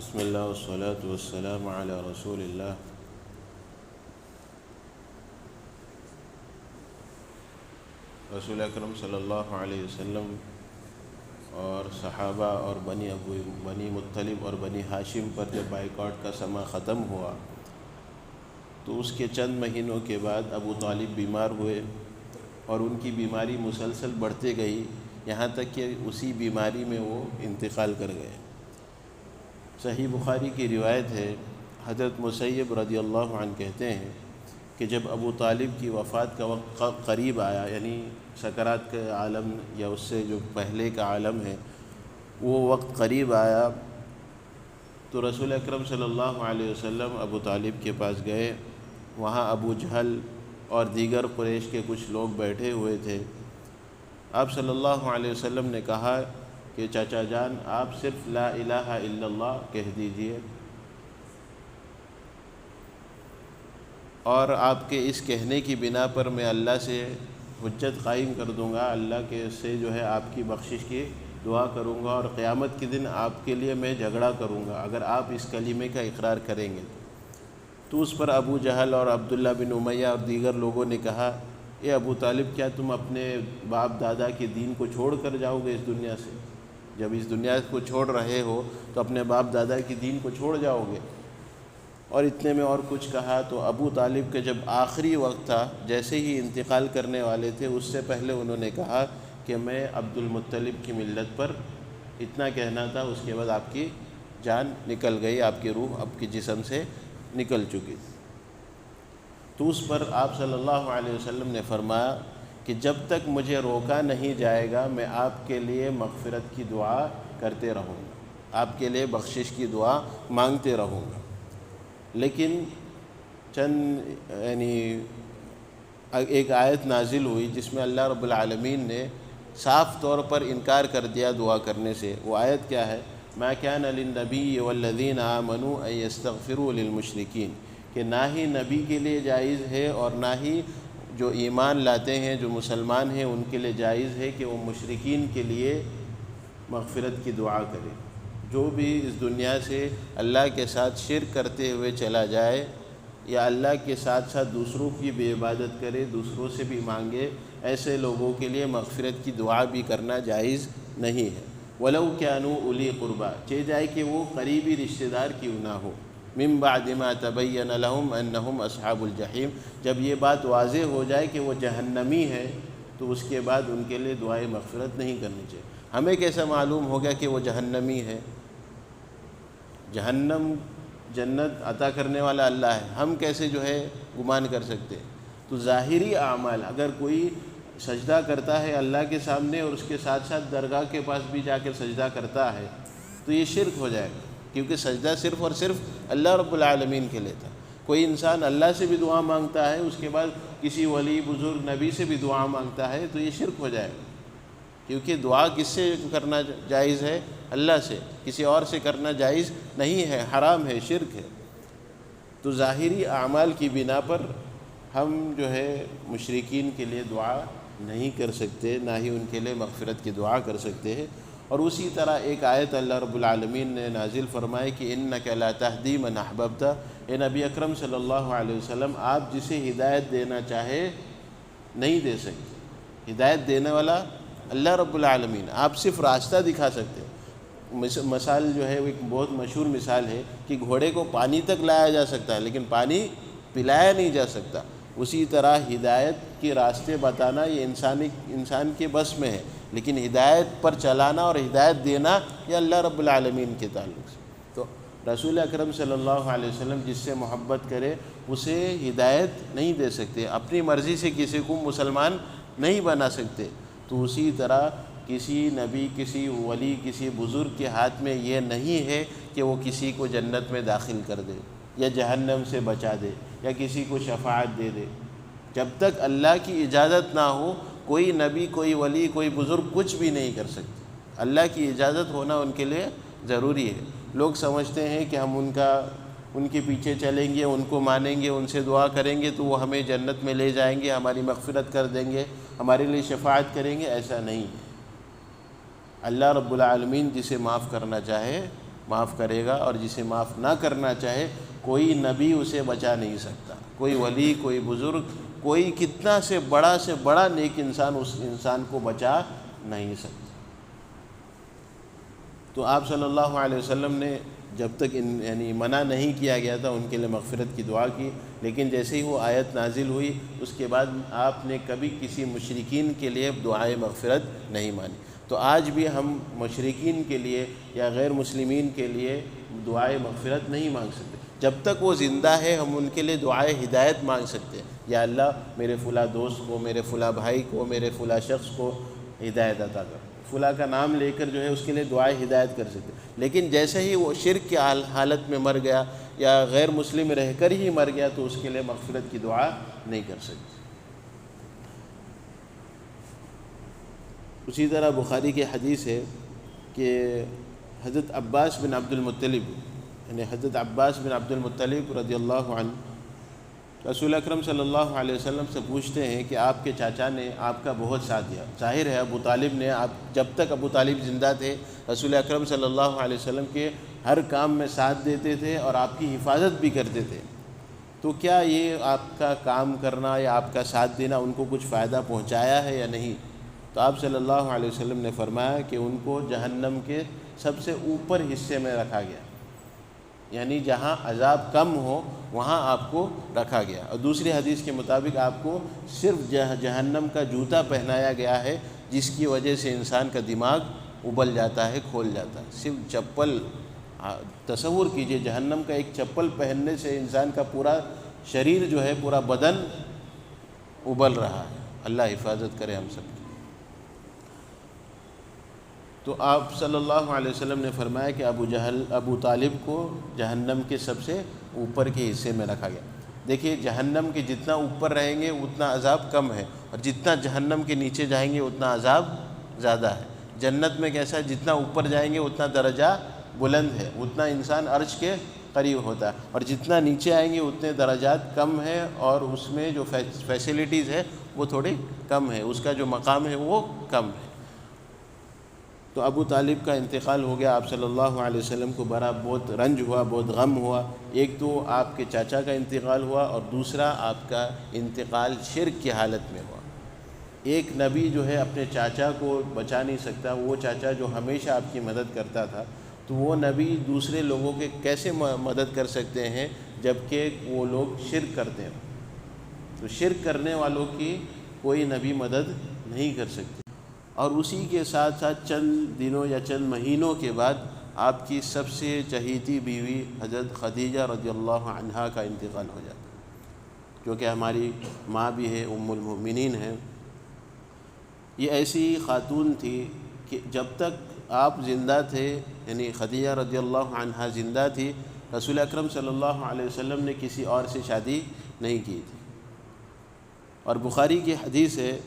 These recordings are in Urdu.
بسم اللہ والصلاة والسلام علی رسول اللہ۔ رسول اکرم صلی اللہ علیہ وسلم اور صحابہ اور بنی مطلب اور بنی ہاشم پر جب بائیکاٹ کا سما ختم ہوا تو اس کے چند مہینوں کے بعد ابو طالب بیمار ہوئے اور ان کی بیماری مسلسل بڑھتے گئی، یہاں تک کہ اسی بیماری میں وہ انتقال کر گئے۔ صحیح بخاری کی روایت ہے، حضرت مسیب رضی اللہ عنہ کہتے ہیں کہ جب ابو طالب کی وفات کا وقت قریب آیا، یعنی سکرات کا عالم یا اس سے جو پہلے کا عالم ہے وہ وقت قریب آیا، تو رسول اکرم صلی اللہ علیہ وسلم ابو طالب کے پاس گئے۔ وہاں ابو جہل اور دیگر قریش کے کچھ لوگ بیٹھے ہوئے تھے۔ آپ صلی اللہ علیہ وسلم نے کہا کہ چاچا جان، آپ صرف لا الہ الا اللہ کہہ دیجئے، اور آپ کے اس کہنے کی بنا پر میں اللہ سے حجت قائم کر دوں گا، اللہ کے سے جو ہے آپ کی بخشش کی دعا کروں گا، اور قیامت کے دن آپ کے لیے میں جھگڑا کروں گا اگر آپ اس کلمے کا اقرار کریں گے۔ تو اس پر ابو جہل اور عبداللہ بن امیہ اور دیگر لوگوں نے کہا، اے ابو طالب، کیا تم اپنے باپ دادا کے دین کو چھوڑ کر جاؤ گے اس دنیا سے؟ جب اس دنیا کو چھوڑ رہے ہو تو اپنے باپ دادا کی دین کو چھوڑ جاؤ گے؟ اور اتنے میں اور کچھ کہا۔ تو ابو طالب کے جب آخری وقت تھا، جیسے ہی انتقال کرنے والے تھے، اس سے پہلے انہوں نے کہا کہ میں عبد المطلب کی ملت پر، اتنا کہنا تھا، اس کے بعد آپ کی جان نکل گئی، آپ کی روح آپ کے جسم سے نکل چکی۔ تو اس پر آپ صلی اللہ علیہ وسلم نے فرمایا کہ جب تک مجھے روکا نہیں جائے گا میں آپ کے لیے مغفرت کی دعا کرتے رہوں گا، آپ کے لیے بخشش کی دعا مانگتے رہوں گا۔ لیکن ایک آیت نازل ہوئی جس میں اللہ رب العالمین نے صاف طور پر انکار کر دیا دعا کرنے سے۔ وہ آیت کیا ہے؟ ما كان للنبی والذین آمنوا ان یستغفروا للمشرکین، کہ نہ ہی نبی کے لیے جائز ہے اور نہ ہی جو ایمان لاتے ہیں، جو مسلمان ہیں، ان کے لیے جائز ہے کہ وہ مشرکین کے لیے مغفرت کی دعا کرے۔ جو بھی اس دنیا سے اللہ کے ساتھ شرک کرتے ہوئے چلا جائے یا اللہ کے ساتھ ساتھ دوسروں کی بھی عبادت کرے، دوسروں سے بھی مانگے، ایسے لوگوں کے لیے مغفرت کی دعا بھی کرنا جائز نہیں ہے۔ وَلَوْ كَانُوا أُولِي قُرْبَىٰ، چاہے جائے کہ وہ قریبی رشتہ دار کیوں نہ ہو۔ مِن بَعْدِ مَا تَبَيَّنَ لَهُمْ أَنَّهُمْ أَصْحَابُ الْجَحِيمِ، جب یہ بات واضح ہو جائے کہ وہ جہنمی ہے تو اس کے بعد ان کے لیے دعائے مغفرت نہیں کرنی چاہیے۔ ہمیں کیسا معلوم ہو گیا کہ وہ جہنمی ہے؟ جہنم جنت عطا کرنے والا اللہ ہے، ہم کیسے جو ہے گمان کر سکتے؟ تو ظاہری اعمال، اگر کوئی سجدہ کرتا ہے اللہ کے سامنے اور اس کے ساتھ ساتھ درگاہ کے پاس بھی جا کے سجدہ کرتا ہے تو یہ شرک ہو جائے گا، کیونکہ سجدہ صرف اور صرف اللہ رب العالمین کے لیے تھا۔ کوئی انسان اللہ سے بھی دعا مانگتا ہے، اس کے بعد کسی ولی بزرگ نبی سے بھی دعا مانگتا ہے تو یہ شرک ہو جائے گا، کیونکہ دعا کس سے کرنا جائز ہے؟ اللہ سے، کسی اور سے کرنا جائز نہیں ہے، حرام ہے، شرک ہے۔ تو ظاہری اعمال کی بنا پر ہم جو ہے مشرکین کے لیے دعا نہیں کر سکتے، نہ ہی ان کے لیے مغفرت کی دعا کر سکتے ہیں۔ اور اسی طرح ایک آیت اللہ رب العالمین نے نازل فرمائے کہ اِنَّكَ لَا تَهْدِي مَنْ أَحْبَبْتَ، اے نبی اکرم صلی اللہ علیہ وسلم، آپ جسے ہدایت دینا چاہے نہیں دے سکتے۔ ہدایت دینے والا اللہ رب العالمین، آپ صرف راستہ دکھا سکتے ہیں۔ مثال جو ہے وہ ایک بہت مشہور مثال ہے کہ گھوڑے کو پانی تک لایا جا سکتا ہے لیکن پانی پلایا نہیں جا سکتا۔ اسی طرح ہدایت کے راستے بتانا یہ انسان کے بس میں ہے، لیکن ہدایت پر چلانا اور ہدایت دینا یہ اللہ رب العالمین کے تعلق سے۔ تو رسول اکرم صلی اللہ علیہ وسلم جس سے محبت کرے اسے ہدایت نہیں دے سکتے، اپنی مرضی سے کسی کو مسلمان نہیں بنا سکتے۔ تو اسی طرح کسی نبی، کسی ولی، کسی بزرگ کے ہاتھ میں یہ نہیں ہے کہ وہ کسی کو جنت میں داخل کر دے یا جہنم سے بچا دے یا کسی کو شفاعت دے دے۔ جب تک اللہ کی اجازت نہ ہو کوئی نبی، کوئی ولی، کوئی بزرگ کچھ بھی نہیں کر سکتے۔ اللہ کی اجازت ہونا ان کے لیے ضروری ہے۔ لوگ سمجھتے ہیں کہ ہم ان کے پیچھے چلیں گے، ان کو مانیں گے، ان سے دعا کریں گے تو وہ ہمیں جنت میں لے جائیں گے، ہماری مغفرت کر دیں گے، ہمارے لیے شفاعت کریں گے۔ ایسا نہیں۔ اللہ رب العالمین جسے معاف کرنا چاہے معاف کرے گا، اور جسے معاف نہ کرنا چاہے کوئی نبی اسے بچا نہیں سکتا، کوئی ولی، کوئی بزرگ، کوئی کتنا سے بڑا نیک انسان اس انسان کو بچا نہیں سکتا۔ تو آپ صلی اللہ علیہ وسلم نے جب تک یعنی منع نہیں کیا گیا تھا ان کے لیے مغفرت کی دعا کی، لیکن جیسے ہی وہ آیت نازل ہوئی اس کے بعد آپ نے کبھی کسی مشرکین کے لیے دعائے مغفرت نہیں مانی۔ تو آج بھی ہم مشرکین کے لیے یا غیر مسلمین کے لیے دعائے مغفرت نہیں مانگ سکتے، جب تک وہ زندہ ہے ہم ان کے لیے دعائے ہدایت مانگ سکتے ہیں، یا اللہ میرے فلاں دوست کو، میرے فلاں بھائی کو، میرے فلاں شخص کو ہدایت عطا کر، فلاں کا نام لے کر جو ہے اس کے لیے دعائے ہدایت کر سکتے۔ لیکن جیسے ہی وہ شرک کی حالت میں مر گیا یا غیر مسلم رہ کر ہی مر گیا تو اس کے لیے مغفرت کی دعا نہیں کر سکتے۔ اسی طرح بخاری کی حدیث ہے کہ حضرت عباس بن عبد المطلب، یعنی حضرت عباس بن عبد المطلب رضی اللہ عنہ رسول اکرم صلی اللہ علیہ وسلم سے پوچھتے ہیں کہ آپ کے چاچا نے آپ کا بہت ساتھ دیا، ظاہر ہے ابو طالب نے، آپ جب تک ابو طالب زندہ تھے رسول اکرم صلی اللہ علیہ وسلم کے ہر کام میں ساتھ دیتے تھے اور آپ کی حفاظت بھی کرتے تھے، تو کیا یہ آپ کا کام کرنا یا آپ کا ساتھ دینا ان کو کچھ فائدہ پہنچایا ہے یا نہیں؟ تو آپ صلی اللہ علیہ وسلم نے فرمایا کہ ان کو جہنم کے سب سے اوپر حصے میں رکھا گیا، یعنی جہاں عذاب کم ہو وہاں آپ کو رکھا گیا، اور دوسری حدیث کے مطابق آپ کو صرف جہنم کا جوتا پہنایا گیا ہے جس کی وجہ سے انسان کا دماغ ابل جاتا ہے، کھول جاتا ہے، صرف چپل، تصور کیجئے جہنم کا ایک چپل پہننے سے انسان کا پورا شریر جو ہے، پورا بدن ابل رہا ہے، اللہ حفاظت کرے ہم سب کی۔ تو آپ صلی اللہ علیہ وسلم نے فرمایا کہ ابو طالب کو جہنم کے سب سے اوپر کے حصے میں رکھا گیا۔ دیکھیے جہنم کے جتنا اوپر رہیں گے اتنا عذاب کم ہے، اور جتنا جہنم کے نیچے جائیں گے اتنا عذاب زیادہ ہے۔ جنت میں کیسا ہے، جتنا اوپر جائیں گے اتنا درجہ بلند ہے، اتنا انسان عرش کے قریب ہوتا ہے، اور جتنا نیچے آئیں گے اتنے درجات کم ہے، اور اس میں جو فیسلٹیز ہے وہ تھوڑی کم ہے، اس کا جو مقام ہے وہ کم ہے۔ تو ابو طالب کا انتقال ہو گیا، آپ صلی اللہ علیہ وسلم کو بہت رنج ہوا، بہت غم ہوا۔ ایک تو آپ کے چاچا کا انتقال ہوا، اور دوسرا آپ کا انتقال شرک کی حالت میں ہوا۔ ایک نبی جو ہے اپنے چاچا کو بچا نہیں سکتا، وہ چاچا جو ہمیشہ آپ کی مدد کرتا تھا، تو وہ نبی دوسرے لوگوں کے کیسے مدد کر سکتے ہیں جبکہ وہ لوگ شرک کرتے ہیں؟ تو شرک کرنے والوں کی کوئی نبی مدد نہیں کر سکتے۔ اور اسی کے ساتھ ساتھ چند دنوں یا چند مہینوں کے بعد آپ کی سب سے چہیتی بیوی حضرت خدیجہ رضی اللہ عنہا کا انتقال ہو جاتا، جو کہ ہماری ماں بھی ہے، ام المؤمنین ہے۔ یہ ایسی خاتون تھی کہ جب تک آپ زندہ تھے، یعنی خدیجہ رضی اللہ عنہا زندہ تھی، رسول اکرم صلی اللہ علیہ وسلم نے کسی اور سے شادی نہیں کی تھی۔ اور بخاری کی حدیث ہے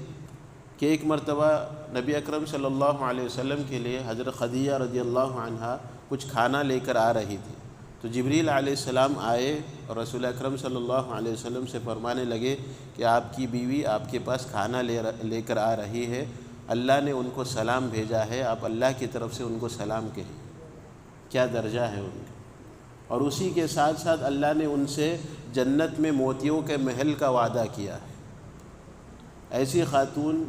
کہ ایک مرتبہ نبی اکرم صلی اللہ علیہ وسلم کے لیے حضرت خدیجہ رضی اللہ عنہا کچھ کھانا لے کر آ رہی تھی، تو جبریل علیہ السلام آئے اور رسول اکرم صلی اللہ علیہ وسلم سے فرمانے لگے کہ آپ کی بیوی آپ کے پاس کھانا لے کر آ رہی ہے، اللہ نے ان کو سلام بھیجا ہے، آپ اللہ کی طرف سے ان کو سلام کہیں۔ کیا درجہ ہے ان کا! اور اسی کے ساتھ ساتھ اللہ نے ان سے جنت میں موتیوں کے محل کا وعدہ کیا ہے۔ ایسی خاتون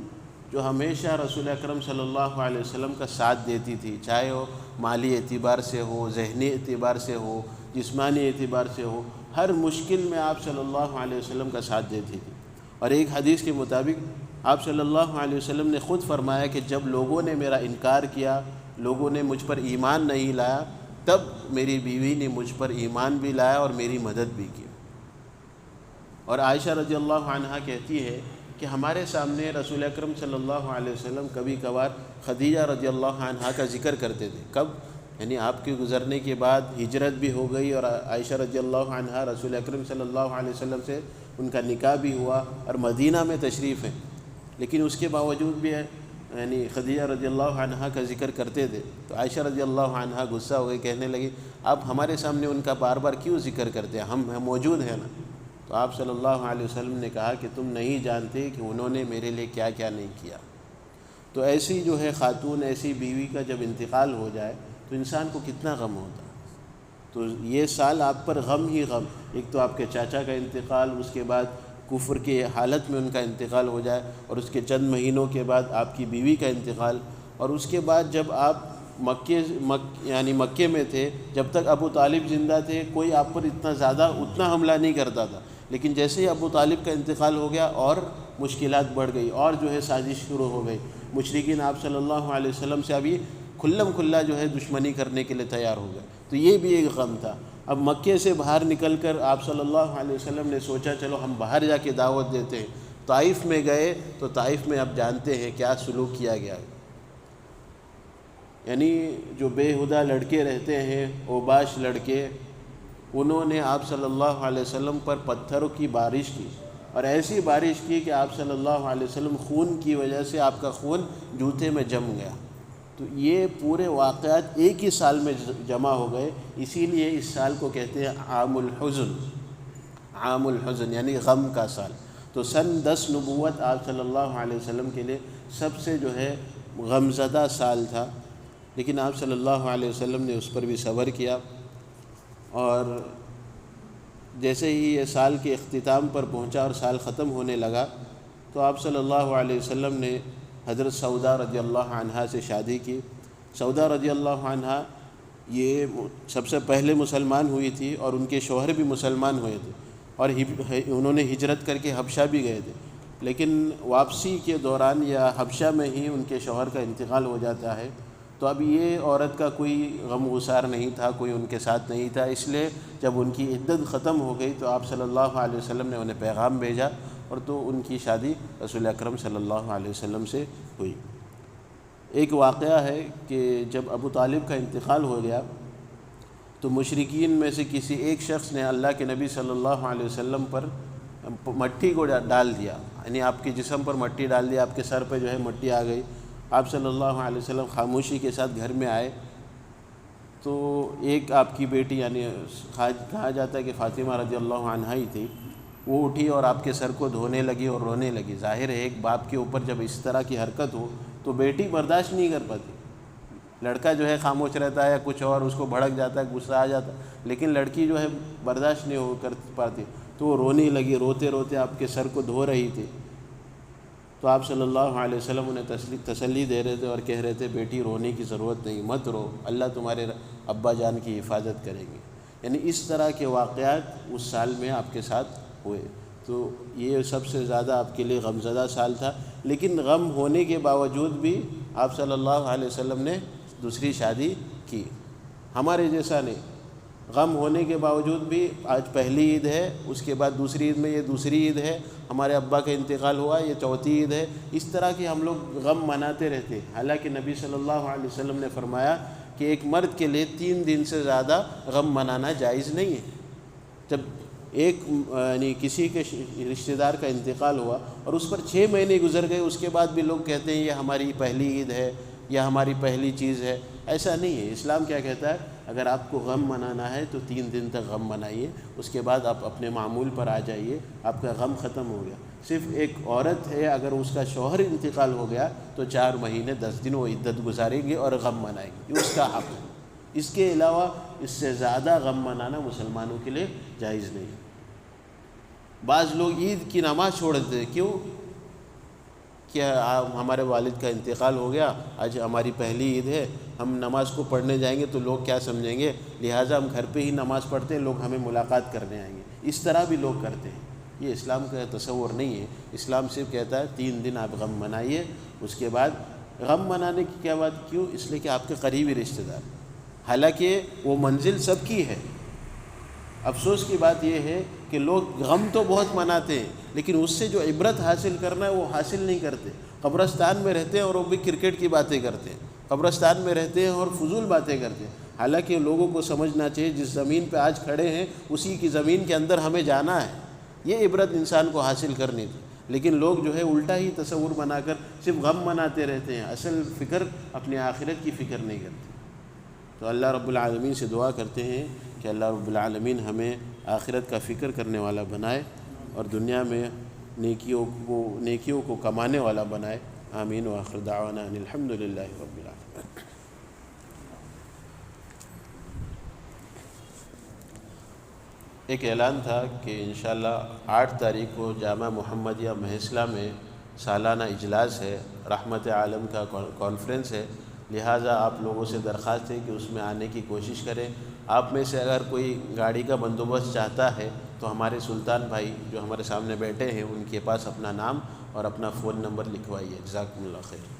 جو ہمیشہ رسول اکرم صلی اللہ علیہ وسلم کا ساتھ دیتی تھی، چاہے وہ مالی اعتبار سے ہو، ذہنی اعتبار سے ہو، جسمانی اعتبار سے ہو، ہر مشکل میں آپ صلی اللہ علیہ وسلم کا ساتھ دیتی تھی۔ اور ایک حدیث کے مطابق آپ صلی اللہ علیہ وسلم نے خود فرمایا کہ جب لوگوں نے میرا انکار کیا، لوگوں نے مجھ پر ایمان نہیں لایا، تب میری بیوی نے مجھ پر ایمان بھی لایا اور میری مدد بھی کی۔ اور عائشہ رضی اللہ عنہا کہتی ہے کہ ہمارے سامنے رسول اکرم صلی اللہ علیہ وسلم کبھی کبھار خدیجہ رضی اللہ عنہا کا ذکر کرتے تھے۔ کب؟ یعنی آپ کے گزرنے کے بعد ہجرت بھی ہو گئی، اور عائشہ رضی اللہ عنہا رسول اکرم صلی اللہ علیہ وسلم سے ان کا نکاح بھی ہوا اور مدینہ میں تشریف ہیں، لیکن اس کے باوجود بھی یعنی خدیجہ رضی اللہ عنہا کا ذکر کرتے تھے۔ تو عائشہ رضی اللہ عنہا غصہ ہو گئی، کہنے لگی آپ ہمارے سامنے ان کا بار بار کیوں ذکر کرتے ہیں، ہم موجود ہیں نا۔ تو آپ صلی اللہ علیہ وسلم نے کہا کہ تم نہیں جانتے کہ انہوں نے میرے لیے کیا کیا نہیں کیا۔ تو ایسی جو ہے خاتون، ایسی بیوی کا جب انتقال ہو جائے تو انسان کو کتنا غم ہوتا. تو یہ سال آپ پر غم ہی غم، ایک تو آپ کے چاچا کا انتقال، اس کے بعد کفر کے حالت میں ان کا انتقال ہو جائے، اور اس کے چند مہینوں کے بعد آپ کی بیوی کا انتقال، اور اس کے بعد جب آپ مکے میں تھے، جب تک ابو طالب زندہ تھے کوئی آپ پر اتنا حملہ نہیں کرتا تھا، لیکن جیسے ہی ابو طالب کا انتقال ہو گیا اور مشکلات بڑھ گئی، اور جو ہے سازش شروع ہو گئی. مشرکین آپ صلی اللہ علیہ وسلم سے ابھی کھلم کھلا جو ہے دشمنی کرنے کے لیے تیار ہو گئے. تو یہ بھی ایک غم تھا. اب مکے سے باہر نکل کر آپ صلی اللہ علیہ وسلم نے سوچا چلو ہم باہر جا کے دعوت دیتے ہیں. طائف میں گئے تو طائف میں آپ جانتے ہیں کیا سلوک کیا گیا، یعنی جو بے ہدہ لڑکے رہتے ہیں، اوباش لڑکے، انہوں نے آپ صلی اللہ علیہ وسلم پر پتھروں کی بارش کی، اور ایسی بارش کی کہ آپ صلی اللہ علیہ وسلم خون کی وجہ سے آپ کا خون جوتے میں جم گیا. تو یہ پورے واقعات ایک ہی سال میں جمع ہو گئے. اسی لیے اس سال کو کہتے ہیں عام الحزن، عام الحزن یعنی غم کا سال. تو سن 10 نبوت آپ صلی اللہ علیہ وسلم کے لیے سب سے جو ہے غمزدہ سال تھا، لیکن آپ صلی اللہ علیہ وسلم نے اس پر بھی صبر کیا. اور جیسے ہی یہ سال کے اختتام پر پہنچا اور سال ختم ہونے لگا تو آپ صلی اللہ علیہ وسلم نے حضرت سودا رضی اللہ عنہا سے شادی کی. سودا رضی اللہ عنہا یہ سب سے پہلے مسلمان ہوئی تھی، اور ان کے شوہر بھی مسلمان ہوئے تھے، اور انہوں نے ہجرت کر کے حبشہ بھی گئے تھے. لیکن واپسی کے دوران یا حبشہ میں ہی ان کے شوہر کا انتقال ہو جاتا ہے. تو اب یہ عورت کا کوئی غم گسار نہیں تھا، کوئی ان کے ساتھ نہیں تھا. اس لیے جب ان کی عدت ختم ہو گئی تو آپ صلی اللہ علیہ وسلم نے انہیں پیغام بھیجا، اور تو ان کی شادی رسول اکرم صلی اللہ علیہ وسلم سے ہوئی. ایک واقعہ ہے کہ جب ابو طالب کا انتقال ہو گیا تو مشرکین میں سے کسی ایک شخص نے اللہ کے نبی صلی اللہ علیہ وسلم پر مٹی کو ڈال دیا، یعنی آپ کے جسم پر مٹی ڈال دیا، آپ کے سر پہ جو ہے مٹی آ گئی. آپ صلی اللہ علیہ وسلم خاموشی کے ساتھ گھر میں آئے تو ایک آپ کی بیٹی، یعنی کہا جاتا ہے کہ فاطمہ رضی اللہ عنہا ہی تھی، وہ اٹھی اور آپ کے سر کو دھونے لگی اور رونے لگی. ظاہر ہے ایک باپ کے اوپر جب اس طرح کی حرکت ہو تو بیٹی برداشت نہیں کر پاتی. لڑکا جو ہے خاموش رہتا ہے یا کچھ اور، اس کو بھڑک جاتا ہے، غصہ آ جاتا ہے، لیکن لڑکی جو ہے برداشت نہیں ہو کر پاتی. تو وہ رونے لگی، روتے روتے آپ کے سر کو دھو رہی تھی. تو آپ صلی اللہ علیہ وسلم انہیں تسلی دے رہے تھے اور کہہ رہے تھے بیٹی رونے کی ضرورت نہیں، مت رو، اللہ تمہارے ابا جان کی حفاظت کریں گے. یعنی اس طرح کے واقعات اس سال میں آپ کے ساتھ ہوئے. تو یہ سب سے زیادہ آپ کے لیے غمزدہ سال تھا. لیکن غم ہونے کے باوجود بھی آپ صلی اللہ علیہ وسلم نے دوسری شادی کی. ہمارے جیسا نہیں، غم ہونے کے باوجود بھی آج پہلی عید ہے، اس کے بعد دوسری عید میں یہ دوسری عید ہے، ہمارے ابا کا انتقال ہوا یہ چوتھی عید ہے. اس طرح کی ہم لوگ غم مناتے رہتے ہیں. حالانکہ نبی صلی اللہ علیہ وسلم نے فرمایا کہ ایک مرد کے لیے 3 دن سے زیادہ غم منانا جائز نہیں ہے. جب ایک یعنی کسی کے رشتہ دار کا انتقال ہوا اور اس پر 6 مہینے گزر گئے، اس کے بعد بھی لوگ کہتے ہیں یہ ہماری پہلی عید ہے یا ہماری پہلی چیز ہے. ایسا نہیں ہے. اسلام کیا کہتا ہے؟ اگر آپ کو غم منانا ہے تو 3 دن تک غم منائیے، اس کے بعد آپ اپنے معمول پر آ جائیے، آپ کا غم ختم ہو گیا. صرف ایک عورت ہے، اگر اس کا شوہر انتقال ہو گیا تو 4 مہینے 10 دن وہ عدت گزاریں گے اور غم منائیں گے، یہ اس کا حق ہے. اس کے علاوہ اس سے زیادہ غم منانا مسلمانوں کے لیے جائز نہیں. بعض لوگ عید کی نماز چھوڑ دیتے ہیں. کیوں؟ کہ ہمارے والد کا انتقال ہو گیا، آج ہماری پہلی عید ہے، ہم نماز کو پڑھنے جائیں گے تو لوگ کیا سمجھیں گے، لہٰذا ہم گھر پہ ہی نماز پڑھتے ہیں، لوگ ہمیں ملاقات کرنے آئیں گے. اس طرح بھی لوگ کرتے ہیں. یہ اسلام کا تصور نہیں ہے. اسلام صرف کہتا ہے 3 دن آپ غم منائیے، اس کے بعد غم منانے کی کیا بات؟ کیوں؟ اس لیے کہ آپ کے قریبی رشتہ دار، حالانکہ وہ منزل سب کی ہے. افسوس کی بات یہ ہے کہ لوگ غم تو بہت مناتے ہیں لیکن اس سے جو عبرت حاصل کرنا ہے وہ حاصل نہیں کرتے. قبرستان میں رہتے ہیں اور وہ بھی کرکٹ کی باتیں کرتے ہیں، قبرستان میں رہتے ہیں اور فضول باتیں کرتے ہیں. حالانکہ لوگوں کو سمجھنا چاہیے جس زمین پہ آج کھڑے ہیں اسی کی زمین کے اندر ہمیں جانا ہے. یہ عبرت انسان کو حاصل کرنی تھی. لیکن لوگ جو ہے الٹا ہی تصور بنا کر صرف غم مناتے رہتے ہیں، اصل فکر اپنی آخرت کی فکر نہیں کرتے. تو اللہ رب العالمین سے دعا کرتے ہیں کہ اللہ رب العالمین ہمیں آخرت کا فکر کرنے والا بنائے اور دنیا میں نیکیوں کو کمانے والا بنائے. آمین. وآخر دعوانا ان الحمد للہ رب العالمین. ایک اعلان تھا کہ انشاءاللہ 8 تاریخ کو جامعہ محمدیہ مہسلہ میں سالانہ اجلاس ہے، رحمت عالم کا کانفرنس ہے، لہٰذا آپ لوگوں سے درخواست ہے کہ اس میں آنے کی کوشش کریں۔ آپ میں سے اگر کوئی گاڑی کا بندوبست چاہتا ہے تو ہمارے سلطان بھائی جو ہمارے سامنے بیٹھے ہیں ان کے پاس اپنا نام اور اپنا فون نمبر لکھوائیے۔ جزاکم اللہ خیر۔